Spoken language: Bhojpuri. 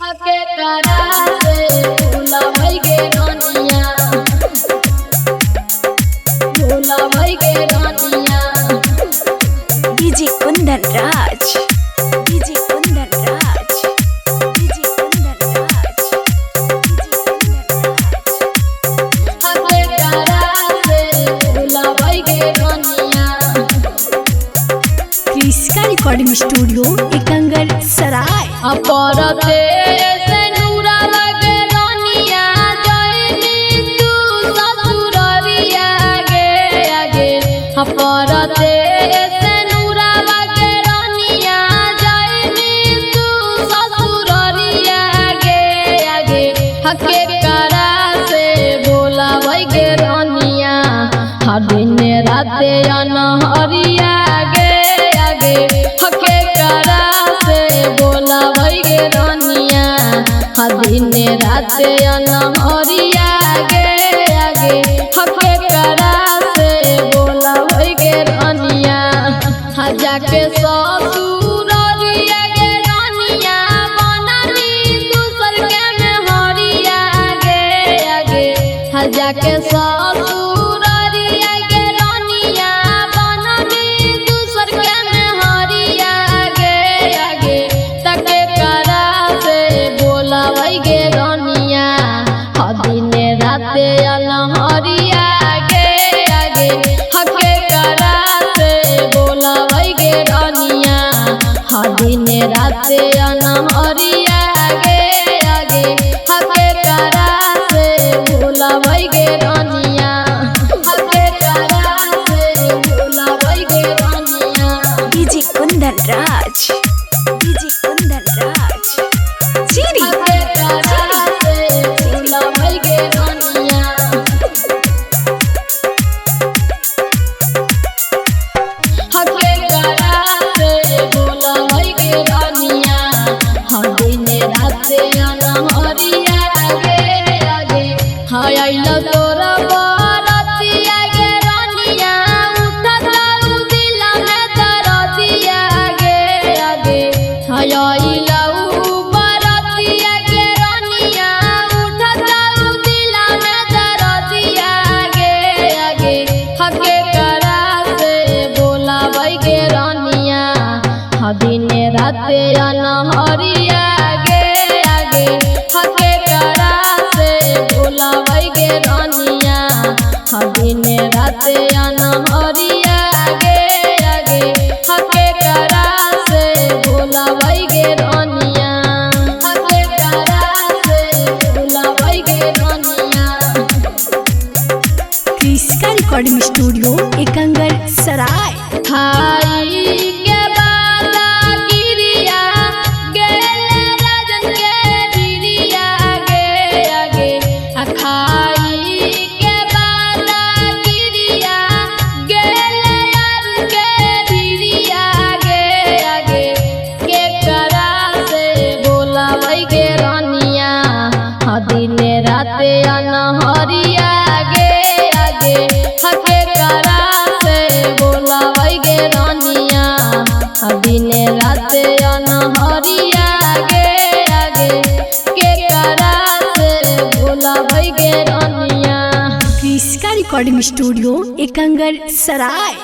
हके करा से भूला भई गे रानिया, भूला भई गे रानिया। DJ Kundan Raj, DJ Kundan Raj, DJ Kundan Raj, DJ Kundan Raj. हके करा से भूला भई गे रानिया। क्रिस्का रिकॉर्डिंग स्टूडियो एकंगर सराय। अपरते से नूरा लगे रानिया, जइनी तू ससुररिया गे आगे। अपरते से नूरा लगे रानिया, जइनी तू ससुररिया गे आगे। हके करा से बोला भई गे रानिया, हर दिन राते अनहरिया गे आगे। हके करा से बोला भई गे रानिया, हर दिन राते अनहरिया गे आगे। हके करा से बोला भई गे रानिया, जाके ससुररिया गे रानिया, बननी दूसर के मेहरिया गे आगे। जाके ससुररिया गे रानिया, बननी दूसर के मेहरिया गे आगे। तके करा से बोला भई गे रानिया, दिन राते अनहरिया गे आगे। हके करा से बोला भई गे रानिया, दिन राते अनहरिया गे आगे। हके करा से बोला भई गे रानिया, हके करा से बोला भई गे रानिया। डीजे कुंदन राज, डीजे कुंदन राज, सीरी हके करा से बोला भई गे रानिया। हके करा से बोला भई गे रानिया, दिन राते अनहरिया गे आगे। हाय आइला तोरा बारातिया गे रानिया, उठता दिला में दरदिया गे आगे। हाय आइला बारातिया गे रानिया, उठता दिला में दरदिया गे आगे। हके करा से बोला भई गे रानिया, दिन राते अनहरिया गे आगे। हके करा से बोला भई गे रानिया, दिन राते अनहरिया गे आगे। हके करा से बोला भई गे रानिया, हके करा से बोला भई गे रानिया। क्रिस्का रिकॉर्डिंग स्टूडियो एकंगर सराय। खाई के बाला गिरिया, गेले राजन के गिरिया गे आगे। खाई के बाला गिरिया, गेले यार के गिरिया गे आगे। के करा से बोला भई गे रानिया, दिन राते अनहरिया गे आगे। हके करा से बोला भई गे रानिया, दिन राते अनहरिया गे आगे। के करा से बोला भई गे रानिया। क्रिस्का रिकॉर्डिंग स्टूडियो एकंगर सराय।